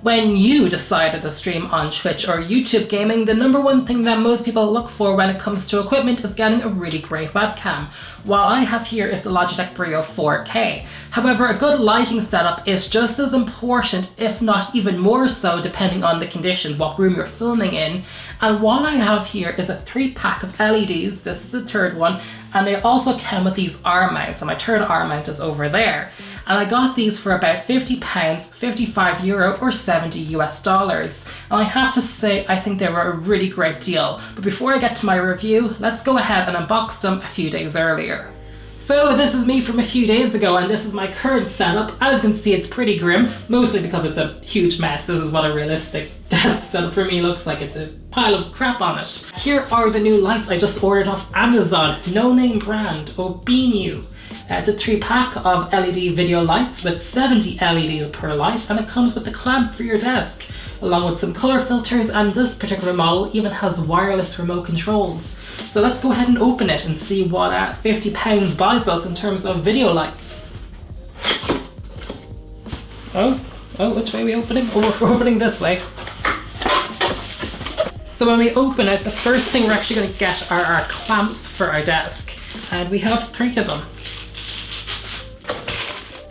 When you decided to stream on Twitch or YouTube gaming, the number one thing that most people look for when it comes to equipment is getting a really great webcam. What I have here is the Logitech Brio 4K. However, a good lighting setup is just as important, if not even more so, depending on the conditions, what room you're filming in. And what I have here is a 3-pack of LEDs. This is the third one, and they also come with these arm mounts, and my third arm mount is over there. And I got these for about £50, €55 or $70 US. And I have to say, I think they were a really great deal. But before I get to my review, let's go ahead and unbox them a few days earlier. So this is me from a few days ago, and this is my current setup. As you can see, it's pretty grim, mostly because it's a huge mess. This is what a realistic desk setup for me looks like. It's a pile of crap on it. Here are the new lights I just ordered off Amazon, no-name brand, Obeenu. It's a 3-pack of LED video lights with 70 LEDs per light, and it comes with a clamp for your desk, along with some color filters, and this particular model even has wireless remote controls. So let's go ahead and open it and see what £50 buys us in terms of video lights. Oh, which way are we opening? Oh, we're opening this way. So when we open it, the first thing we're actually going to get are our clamps for our desk, and we have 3 of them.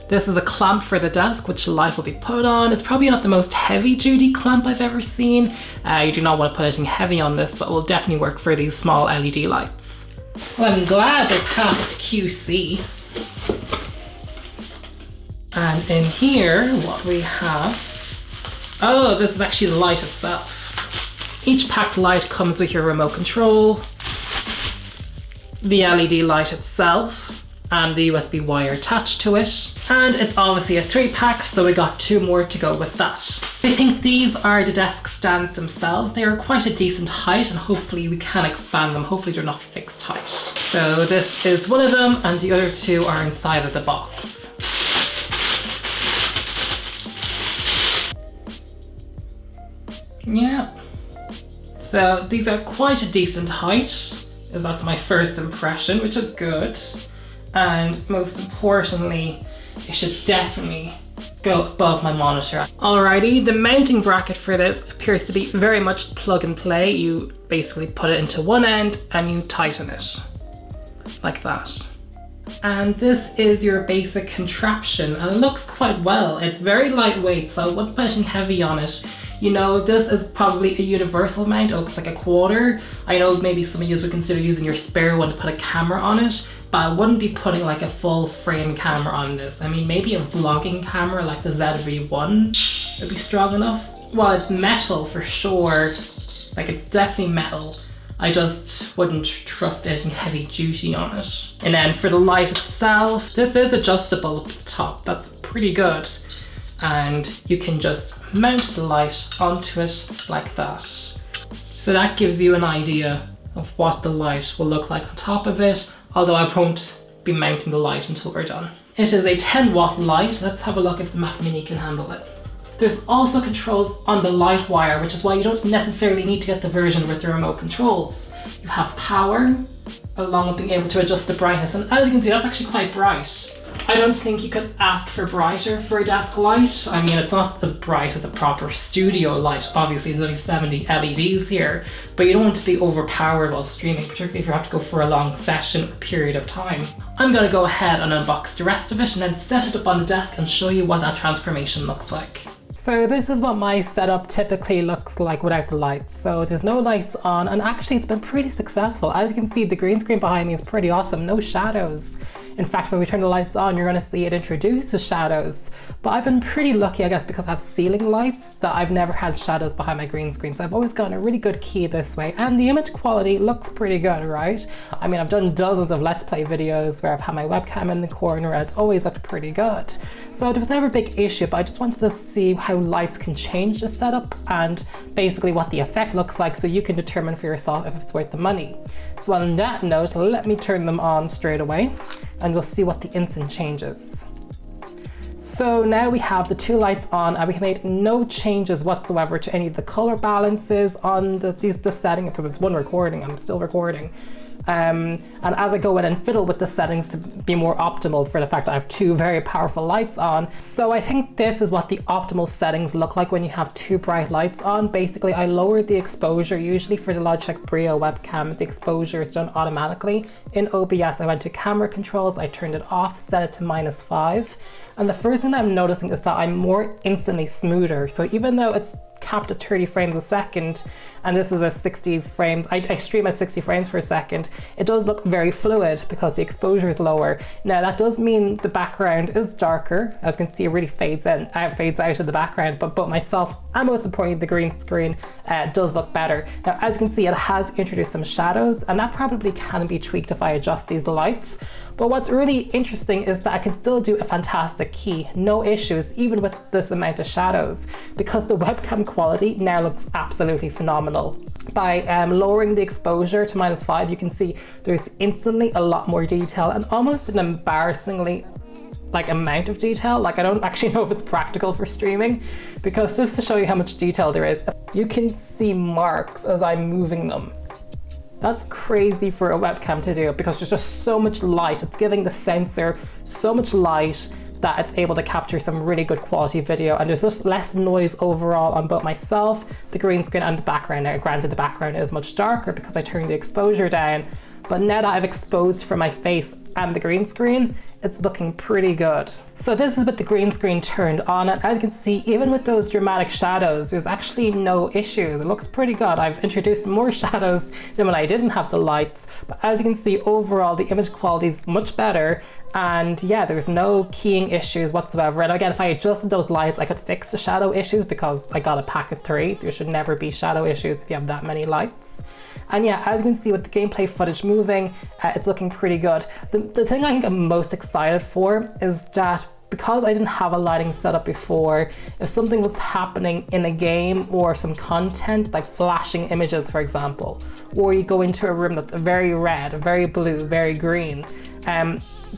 This is a clamp for the desk, which the light will be put on. It's probably not the most heavy duty clamp I've ever seen. You do not want to put anything heavy on this, but it will definitely work for these small LED lights. Well, I'm glad they passed QC. And in here, what we have, oh, this is actually the light itself. Each packed light comes with your remote control, the LED light itself, and the USB wire attached to it. And it's obviously a 3-pack, so we got 2 more to go with that. I think these are the desk stands themselves. They are quite a decent height, and hopefully we can expand them. Hopefully they're not fixed height. So this is one of them, and the other 2 are inside of the box. Yeah. So these are quite a decent height, as that's my first impression, which is good. And most importantly, it should definitely go above my monitor. Alrighty, the mounting bracket for this appears to be very much plug and play. You basically put it into one end and you tighten it like that. And this is your basic contraption, and it looks quite well. It's very lightweight, so I wouldn't put anything heavy on it. You know, this is probably a universal mount. It looks like a quarter. I know maybe some of you would consider using your spare one to put a camera on it, but I wouldn't be putting like a full frame camera on this. I mean, maybe a vlogging camera like the ZV-1 would be strong enough. Well, it's metal for sure. Like, it's definitely metal. I just wouldn't trust anything heavy duty on it. And then for the light itself, this is adjustable up the top. That's pretty good. And you can just mount the light onto it like that. So that gives you an idea of what the light will look like on top of it, although I won't be mounting the light until we're done. It is a 10-watt light. Let's have a look if the Mac Mini can handle it. There's also controls on the light wire, which is why you don't necessarily need to get the version with the remote controls. You have power, along with being able to adjust the brightness, and as you can see, that's actually quite bright. I don't think you could ask for brighter for a desk light. I mean, it's not as bright as a proper studio light. Obviously, there's only 70 LEDs here, but you don't want to be overpowered while streaming, particularly if you have to go for a long session or period of time. I'm gonna go ahead and unbox the rest of it and then set it up on the desk and show you what that transformation looks like. So this is what my setup typically looks like without the lights. So there's no lights on, and actually it's been pretty successful. As you can see, the green screen behind me is pretty awesome, no shadows. In fact, when we turn the lights on, you're gonna see it introduces shadows. But I've been pretty lucky, I guess, because I have ceiling lights, that I've never had shadows behind my green screen. So I've always gotten a really good key this way, and the image quality looks pretty good, right? I mean, I've done dozens of Let's Play videos where I've had my webcam in the corner, and it's always looked pretty good. So there was never a big issue, but I just wanted to see how lights can change the setup and basically what the effect looks like, so you can determine for yourself if it's worth the money. So on that note, let me turn them on straight away, and we'll see what the instant changes. So now we have the 2 lights on, and we made no changes whatsoever to any of the color balances on the setting, because it's one recording, I'm still recording. And as I go in and fiddle with the settings to be more optimal for the fact that I have two very powerful lights on. So I think this is what the optimal settings look like when you have two bright lights on. Basically, I lowered the exposure. Usually for the Logitech Brio webcam, the exposure is done automatically. In OBS, I went to camera controls, I turned it off, set it to -5. And the first thing I'm noticing is that I'm more instantly smoother. So even though it's capped at 30 frames a second, and this is a 60 frames, I stream at 60 frames per second, it does look very fluid because the exposure is lower. Now that does mean the background is darker. As you can see, it really fades out of the background, but both myself and most importantly the green screen does look better. Now as you can see, it has introduced some shadows, and that probably can be tweaked if I adjust these lights. But what's really interesting is that I can still do a fantastic key, no issues, even with this amount of shadows, because the webcam quality now looks absolutely phenomenal. By lowering the exposure to -5, you can see there's instantly a lot more detail and almost an embarrassingly amount of detail. I don't actually know if it's practical for streaming, because just to show you how much detail there is, you can see marks as I'm moving them. That's crazy for a webcam to do, because there's just so much light. It's giving the sensor so much light that it's able to capture some really good quality video, and there's just less noise overall on both myself, the green screen, and the background. Now granted, the background is much darker because I turned the exposure down, but now that I've exposed for my face and the green screen, it's looking pretty good. So this is with the green screen turned on, and as you can see, even with those dramatic shadows, there's actually no issues. It looks pretty good. I've introduced more shadows than when I didn't have the lights, but as you can see, overall the image quality is much better. And yeah, there's no keying issues whatsoever. And again, if I adjusted those lights, I could fix the shadow issues because I got a pack of 3. There should never be shadow issues if you have that many lights. And yeah, as you can see with the gameplay footage moving, it's looking pretty good. The thing I think I'm most excited for is that because I didn't have a lighting setup before, if something was happening in a game or some content, like flashing images, for example, or you go into a room that's very red, very blue, very green,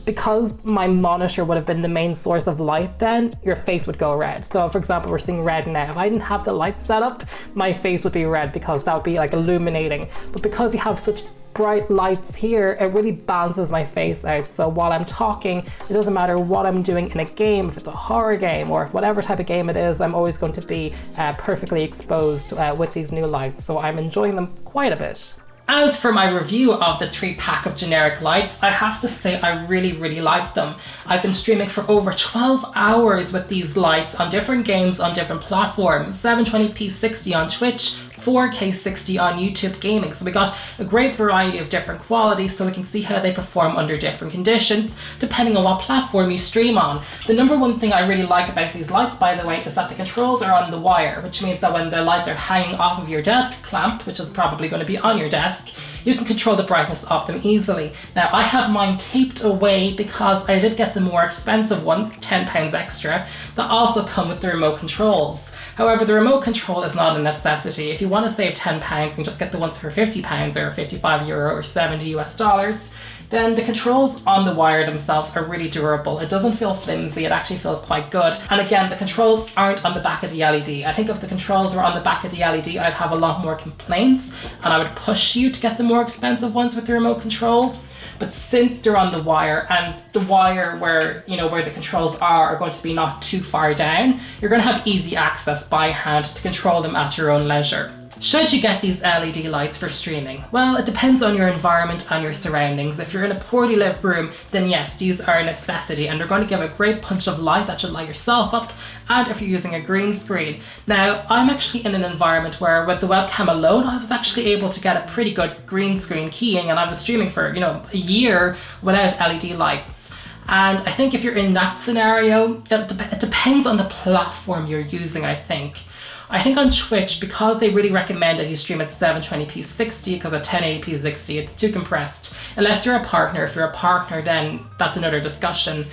because my monitor would have been the main source of light, then your face would go red. So for example, we're seeing red now. If I didn't have the light set up, my face would be red because that would be illuminating. But because you have such bright lights here, it really balances my face out. So while I'm talking, it doesn't matter what I'm doing in a game, if it's a horror game or whatever type of game it is, I'm always going to be perfectly exposed with these new lights. So I'm enjoying them quite a bit. As for my review of the 3-pack of generic lights, I have to say I really like them. I've been streaming for over 12 hours with these lights on different games on different platforms, 720p 60 on Twitch, 4K 60 on YouTube Gaming. So we got a great variety of different qualities, so we can see how they perform under different conditions, depending on what platform you stream on. The number one thing I really like about these lights, by the way, is that the controls are on the wire, which means that when the lights are hanging off of your desk clamp, which is probably going to be on your desk, you can control the brightness of them easily. Now I have mine taped away because I did get the more expensive ones, £10 extra, that also come with the remote controls. However, the remote control is not a necessity. If you want to save £10 and just get the ones for £50 or €55 or $70 US, then the controls on the wire themselves are really durable. It doesn't feel flimsy, it actually feels quite good. And again, the controls aren't on the back of the LED. I think if the controls were on the back of the LED, I'd have a lot more complaints and I would push you to get the more expensive ones with the remote control. But since they're on the wire, and the wire where the controls are going to be not too far down, you're going to have easy access by hand to control them at your own leisure. Should you get these LED lights for streaming? Well, it depends on your environment and your surroundings. If you're in a poorly lit room, then yes, these are a necessity and they're going to give a great punch of light that should light yourself up, and if you're using a green screen. Now, I'm actually in an environment where with the webcam alone, I was actually able to get a pretty good green screen keying, and I was streaming for, a year without LED lights. And I think if you're in that scenario, it depends on the platform you're using, I think. I think on Twitch, because they really recommend that you stream at 720p 60, because at 1080p 60 it's too compressed. Unless you're a partner. If you're a partner, then that's another discussion.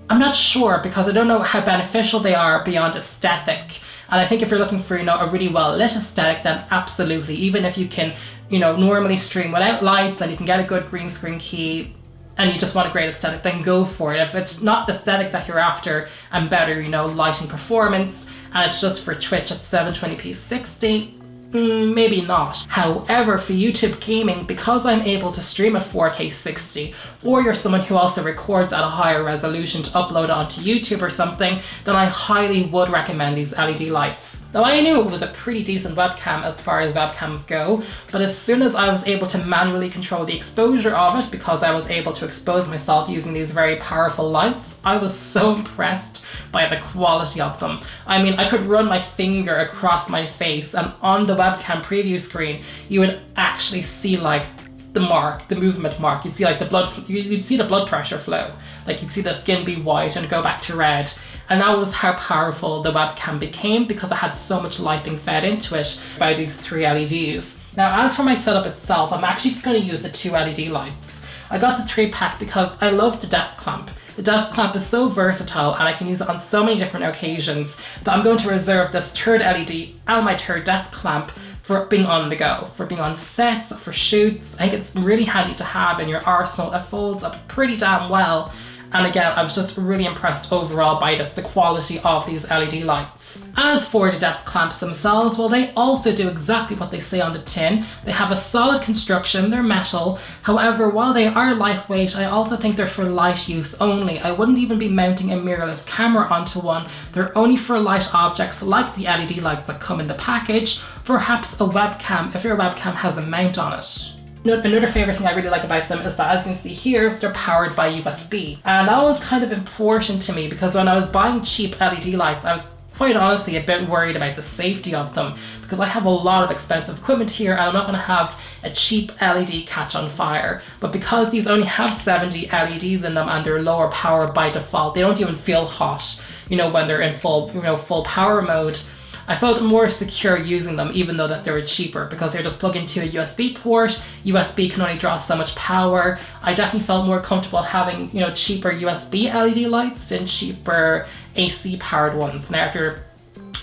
I'm not sure, because I don't know how beneficial they are beyond aesthetic. And I think if you're looking for, a really well lit aesthetic, then absolutely. Even if you can, normally stream without lights and you can get a good green screen key, and you just want a great aesthetic, then go for it. If it's not the aesthetic that you're after and better, lighting performance, and it's just for Twitch at 720p 60, maybe not. However, for YouTube gaming, because I'm able to stream at 4K 60, or you're someone who also records at a higher resolution to upload it onto YouTube or something, then I highly would recommend these LED lights. Now, I knew it was a pretty decent webcam as far as webcams go, but as soon as I was able to manually control the exposure of it, because I was able to expose myself using these very powerful lights, I was so impressed by the quality of them. I mean, I could run my finger across my face, and on the webcam preview screen, you would actually see like the mark, the movement mark. You'd see like the blood, you'd see the blood pressure flow. Like you'd see the skin be white and go back to red. And that was how powerful the webcam became, because I had so much light being fed into it by these 3 LEDs. Now, as for my setup itself, I'm actually just going to use the 2 LED lights. I got the 3-pack because I love the desk clamp. The desk clamp is so versatile and I can use it on so many different occasions that I'm going to reserve this 3rd LED and my 3rd desk clamp for being on the go, for being on sets, for shoots. I think it's really handy to have in your arsenal. It folds up pretty damn well. And again, I was just really impressed overall by the quality of these LED lights. As for the desk clamps themselves, well, they also do exactly what they say on the tin. They have a solid construction, they're metal. However, while they are lightweight, I also think they're for light use only. I wouldn't even be mounting a mirrorless camera onto one. They're only for light objects like the LED lights that come in the package, perhaps a webcam if your webcam has a mount on it. Another favorite thing I really like about them is that, as you can see here, they're powered by USB. And that was kind of important to me because when I was buying cheap LED lights, I was quite honestly a bit worried about the safety of them, because I have a lot of expensive equipment here and I'm not going to have a cheap LED catch on fire. But because these only have 70 LEDs in them and they're lower power by default, they don't even feel hot, you know, when they're in full power mode. I felt more secure using them, even though that they were cheaper, because they're just plugged into a USB port. USB can only draw so much power. I definitely felt more comfortable having, you know, cheaper USB LED lights than cheaper AC powered ones. Now, if you're,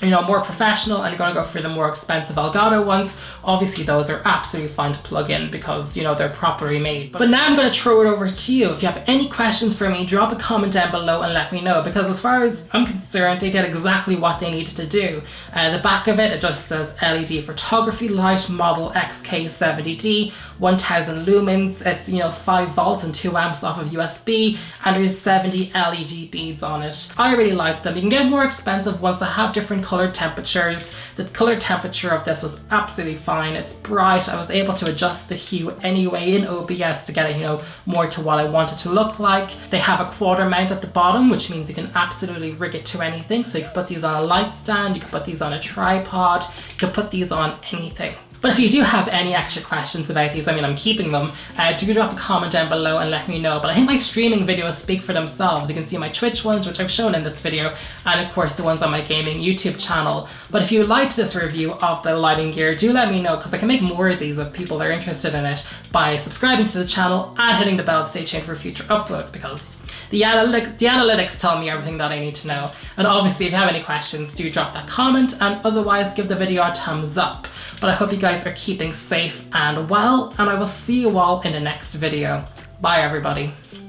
you know, more professional and you're going to go for the more expensive Elgato ones, obviously those are absolutely fine to plug in because, you know, they're properly made. But now I'm going to throw it over to you. If you have any questions for me, drop a comment down below and let me know, because as far as I'm concerned, they did exactly what they needed to do. The back of it, it just says LED photography light, model XK70D, 1000 lumens. It's, you know, 5 volts and 2 amps off of USB, and there's 70 LED beads on it. I really like them. You can get more expensive ones that have different color temperatures. The color temperature of this was absolutely fine. It's bright. I was able to adjust the hue anyway in OBS to get it, you know, more to what I want it to look like. They have a quarter mount at the bottom, which means you can absolutely rig it to anything. So you can put these on a light stand, you can put these on a tripod, you can put these on anything. But if you do have any extra questions about these, I mean, I'm keeping them, do drop a comment down below and let me know. But I think my streaming videos speak for themselves. You can see my Twitch ones, which I've shown in this video, and of course the ones on my gaming YouTube channel. But if you liked this review of the lighting gear, do let me know, because I can make more of these if people are interested in it by subscribing to the channel and hitting the bell to stay tuned for future uploads, because the analytics tell me everything that I need to know. And obviously, if you have any questions, do drop that comment, and otherwise give the video a thumbs up. But I hope you guys are keeping safe and well, and I will see you all in the next video. Bye, everybody.